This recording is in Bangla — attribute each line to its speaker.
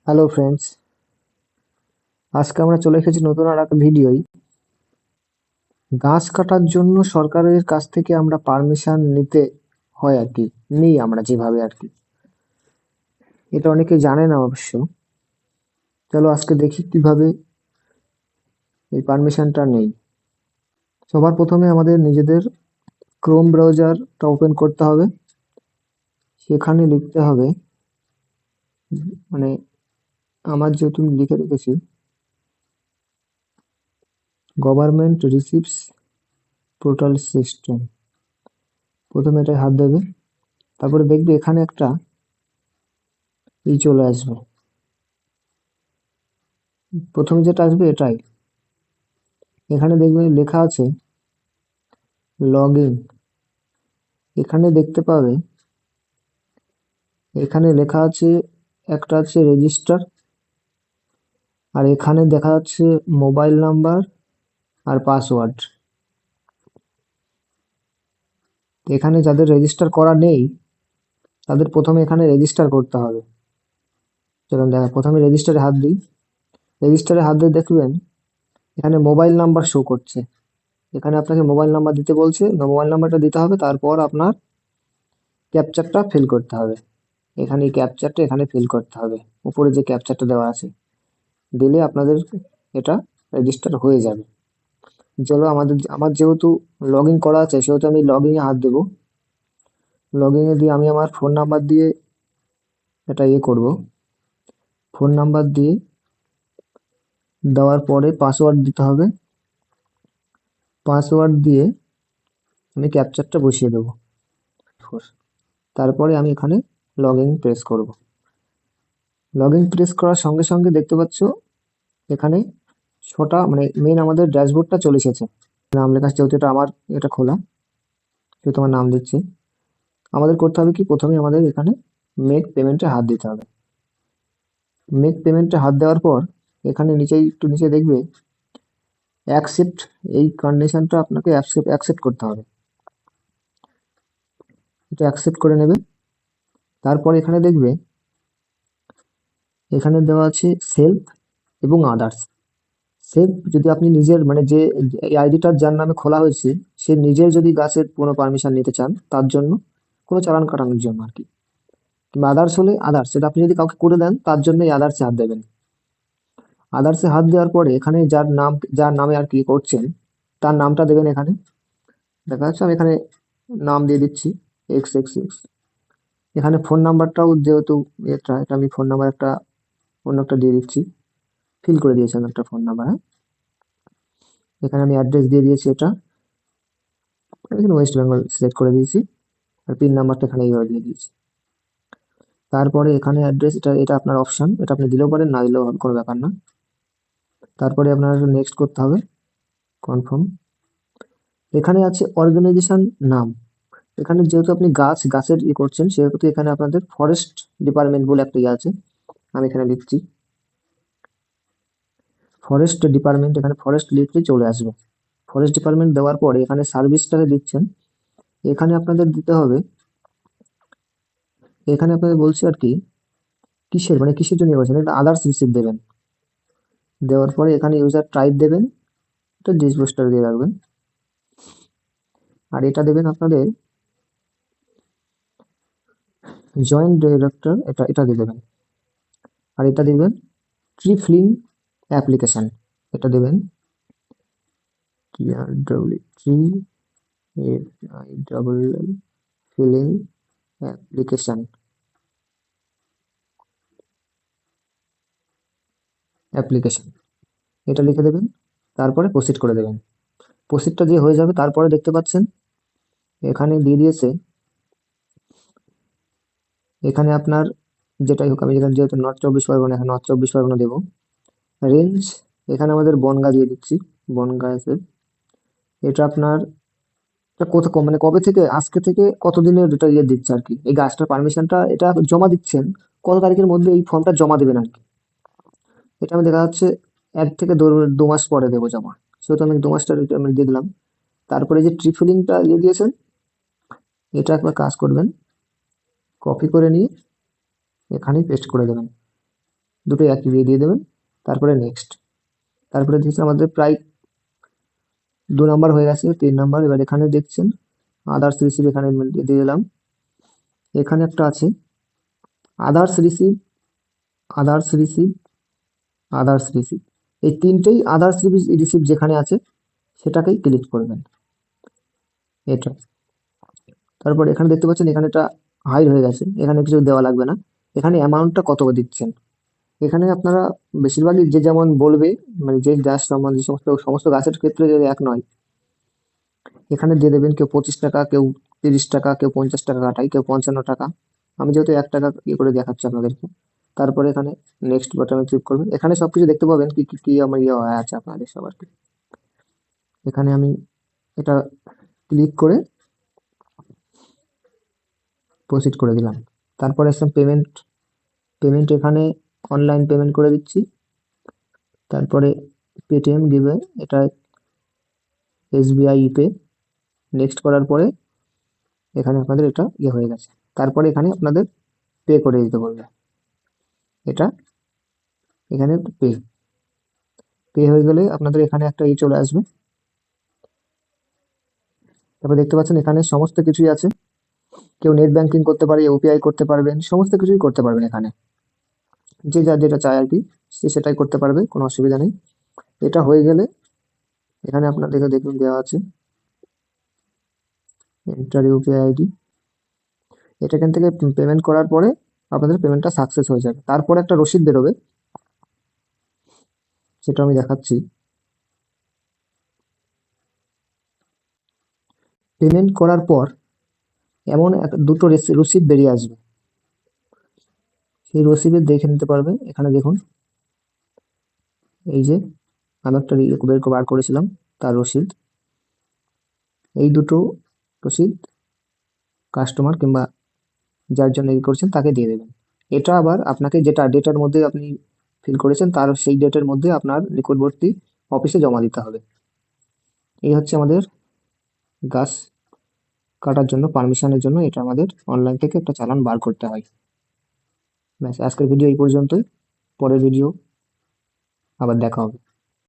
Speaker 1: হ্যালো ফ্রেন্ডস, আজকে আমরা চলে এসেছি নতুন আর একটা ভিডিওই। গাছ কাটার জন্য সরকারের কাছ থেকে আমরা পারমিশন নিতে হয় আর কি, নিই আমরা যেভাবে আর কি। এটা অনেকে জানে না অবশ্য। চলো আজকে দেখি কিভাবে এই পারমিশনটা নেই। সবার প্রথমে আমাদের নিজেদের ক্রোম ব্রাউজারটা ওপেন করতে হবে। সেখানে লিখতে হবে, মানে আমার যেহেতু লিখে রেখেছি, গভর্নমেন্ট রিসিভস পোর্টাল সিস্টেম। প্রথমে এটায় হাত দেবে, তারপরে দেখবে এখানে একটা চলে আসবে। প্রথমে যেটা আসবে এটাই, এখানে দেখবে লেখা আছে লগ ইন। এখানে দেখতে পাবে, এখানে লেখা আছে, একটা আছে রেজিস্টার, আর এখানে দেখা যাচ্ছে মোবাইল নাম্বার আর পাসওয়ার্ড। এখানে যাদের রেজিস্টার করা নেই তাদের প্রথমে এখানে রেজিস্টার করতে হবে। চলুন দেখা, প্রথমে রেজিস্টারে হাত দিই। রেজিস্টারে হাত দিয়ে দেখবেন এখানে মোবাইল নাম্বার শো করছে। এখানে আপনাকে মোবাইল নাম্বার দিতে বলছে, মোবাইল নাম্বারটা দিতে হবে, তারপর আপনার ক্যাপচারটা ফিল করতে হবে। এখানে এই ক্যাপচারটা এখানে ফিল করতে হবে, উপরে যে ক্যাপচারটা দেওয়া আছে। দিলে আপনাদের এটা রেজিস্টার হয়ে যাবে। চলো আমার যেহেতু লগ ইন করা আছে সেহেতু আমি লগ ইনে হাত দেবো। লগ ইনে দিয়ে আমি আমার ফোন নাম্বার দিয়ে এটা করব। ফোন নাম্বার দিয়ে দেওয়ার পরে পাসওয়ার্ড দিতে হবে। পাসওয়ার্ড দিয়ে আমি ক্যাপচারটা বসিয়ে দেবো। তারপরে আমি এখানে লগ ইন প্রেস করব। লগ ইন প্রেস করার সঙ্গে সঙ্গে দেখতে পাচ্ছ এখানে ছটা, মানে মেন আমাদের ড্যাশবোর্ডটা চলে এসেছে। নাম লেখা, যেহেতু এটা আমার, এটা খোলা, সেহেতু আমার নাম দিচ্ছি। আমাদের করতে হবে কি, প্রথমে আমাদের এখানে মেক পেমেন্টে হাত দিতে হবে। মেক পেমেন্টে হাত দেওয়ার পর এখানে নিচেই একটু নিচে দেখবে অ্যাকসেপ্ট, এই কন্ডিশনটা আপনাকে অ্যাকসেপ্ট করতে হবে। এটা অ্যাকসেপ্ট করে নেবে। তারপর এখানে দেখবে এখানে দেওয়া আছে সেলফ এবং আদার্স। সেলফ যদি আপনি নিজের, মানে যে এই আইডিটা যার নামে খোলা হয়েছে সে নিজের যদি গাছের কোনো পারমিশন নিতে চান তার জন্য, কোনো চালান কাটানোর জন্য আর কি। কিংবা আদার্স হলে আদার্স, সেটা আপনি যদি কাউকে করে দেন তার জন্য এই আদার্সে হাত দেবেন। আদার্সে হাত দেওয়ার পরে এখানে যার নামে আর কি করছেন তার নামটা দেবেন। এখানে দেখা যাচ্ছে আমি এখানে নাম দিয়ে দিচ্ছি XXX। এখানে ফোন নাম্বারটাও যেহেতু এটা আমি ফোন নাম্বার একটা অন্য একটা দিয়ে দিচ্ছি, ফিল করে দিয়েছি আমি একটা ফোন নাম্বার। হ্যাঁ, এখানে আমি অ্যাড্রেস দিয়ে দিয়েছি, এটা এখানে ওয়েস্ট বেঙ্গল সিলেক্ট করে দিয়েছি, আর পিন নাম্বারটা এখানে এইভাবে দিয়ে দিয়েছি। তারপরে এখানে অ্যাড্রেস, এটা আপনার অপশন, এটা আপনি দিলেও পারেন না দিলেও হবে, কোনো ব্যাপার না। তারপরে আপনার নেক্সট করতে হবে, কনফার্ম। এখানে আছে অর্গানাইজেশন নাম। এখানে যেহেতু আপনি গাছের করছেন সেহেতু এখানে আপনাদের ফরেস্ট ডিপার্টমেন্ট বলে একটা আছে, আমি এখানে লিখছি ফরেস্ট ডিপার্টমেন্ট। এখানে ফরেস্ট লিখলে চলে আসবে। ফরেস্ট ডিপার্টমেন্ট দেওয়ার পরে এখানে সার্ভিসটাকে দিচ্ছেন। এখানে আপনাদের দিতে হবে, এখানে আপনাদের বলছি আর কি কিসের, মানে কিসের জন্য করছেন, এটা আদার্স রিসিভ দেবেন। দেওয়ার পরে এখানে ইউজার টাইপ দেবেন, এটা ডিস বুস্টার দিয়ে রাখবেন। আর এটা দেবেন আপনাদের জয়েন্ট ডিরেক্টর, এটা এটা দিয়ে দেবেন। আর এটা দিবেন ট্রি ফিলিং অ্যাপ্লিকেশন, এটা দেবেন ট্রি ফিলিং অ্যাপ্লিকেশন অ্যাপ্লিকেশন এটা লিখে দেবেন। তারপরে প্রসিড করে দেবেন। প্রসিডটা দিয়ে হয়ে যাবে। তারপরে দেখতে পাচ্ছেন এখানে দিয়ে দিয়েছে, এখানে আপনার যেটাই হোক, আমি যেখানে যেহেতু নর্থ চব্বিশ পরগনা, এখানে নর্থ চব্বিশ পরগনা দেবো। রেঞ্জ এখানে আমাদের বনগাঁ দিয়ে দিচ্ছি, বনগাঁ এসে। এটা আপনার এটা কোথা, মানে কবে থেকে, আজকে থেকে কতদিনের এটা দিচ্ছে আর কি, এই গাছটার পারমিশনটা এটা জমা দিচ্ছেন কত তারিখের মধ্যে এই ফর্মটা জমা দেবেন আর কি। এটা আমি দেখা যাচ্ছে 1 থেকে 2 মাস পরে দেবো জমা, সেহেতু আমি 2 মাসটা আমি দিয়ে দিলাম। তারপরে যে ট্রি ফিলিংটা দিয়েছেন, এটা একবার কাজ করবেন, কপি করে নিয়ে এখানেই পেস্ট করে দেবেন। দুটোই একই দিয়ে দেবেন, তারপরে নেক্সট। তারপরে দেখছেন আমাদের প্রায় 2 নাম্বার হয়ে গেছে, 3 নাম্বার। এবার এখানে দেখছেন আদার্স রিসিভ, এখানে দিয়ে দিলাম। এখানে একটা আছে others receive, others receive, others receive. এই তিনটেই আদার্স রিসিভ যেখানে আছে সেটাকেই ক্লিক করবেন, এটা। তারপর এখানে দেখতে পাচ্ছেন এখানে এটা হাইড হয়ে গেছে, এখানে কিছু দেওয়া লাগবে না। এখানে অ্যামাউন্টটা কত দিচ্ছেন, এখানে আপনারা বেশিরভাগই যে যেমন বলবে, মানে যে গাছ সম্বন্ধে সমস্ত সমস্ত গাছের ক্ষেত্রে যদি এক নয়, এখানে দিয়ে দেবেন কেউ 25 টাকা, কেউ 30 টাকা, কেউ 50 টাকা কাটাই, কেউ 55 টাকা। আমি যেহেতু 1 টাকা ইয়ে করে দেখাচ্ছি আপনাদেরকে। তারপরে এখানে নেক্সট বাটনে ক্লিক করবেন, এখানে সবকিছু দেখতে পাবেন কি কি কি আমার ইয়ে হয়ে আছে আপনাদের সবার কি। এখানে আমি এটা ক্লিক করে প্রসিড করে দিলাম। তারপরে এসে পেমেন্ট, পেমেন্ট এখানে অনলাইন পেমেন্ট করে দিচ্ছি। তারপরে পেটিএম দিবে, এটা এসবিআই পে। নেক্সট করার পরে এখানে আপনাদের এটা ইয়ে হয়ে গেছে। তারপরে এখানে আপনাদের পে করে দিতে বলবে, এটা এখানে পে, পে হয়ে গেলে আপনাদের এখানে একটা ই চলে আসবে। তারপর দেখতে পাচ্ছেন এখানে সমস্ত কিছুই আছে, কেউ নেট ব্যাংকিং করতে পারে, ইউপিআই করতে পারবেন, সমস্ত কিছুই করতে পারবেন এখানে। যে যার যেটা চায় আর কি, সে সেটাই করতে পারবে, কোনো অসুবিধা নেই। এটা হয়ে গেলে এখানে আপনাদের দেখুন দেওয়া আছে এন্টার ইউপিআই আইডি। এটা এখান থেকে পেমেন্ট করার পরে আপনাদের পেমেন্টটা সাকসেস হয়ে যাবে। তারপরে একটা রসিদ বেরোবে, সেটা আমি দেখাচ্ছি। পেমেন্ট করার পর এমন দুটো রসিদ বেরিয়ে আসবে, সেই রসিদে দেখে নিতে পারবে। এখানে দেখুন, এই যে আমি একটা বার করেছিলাম তার রসিদ, এই দুটো রসিদ কাস্টমার কিংবা যার জন্য ই করছেন তাকে দিয়ে দেবেন। এটা আবার আপনাকে যেটা ডেটার মধ্যে আপনি ফিল করেছেন তার সেই ডেটের মধ্যে আপনার নিকটবর্তী অফিসে জমা দিতে হবে। এই হচ্ছে আমাদের গাছ কাটার জন্য পারমিশনের জন্য এটা আমাদের অনলাইন থেকে একটা চালান বার করতে হয়। ব্যাস, আজকের ভিডিও এই পর্যন্তই। পরের ভিডিও আবার দেখা হবে।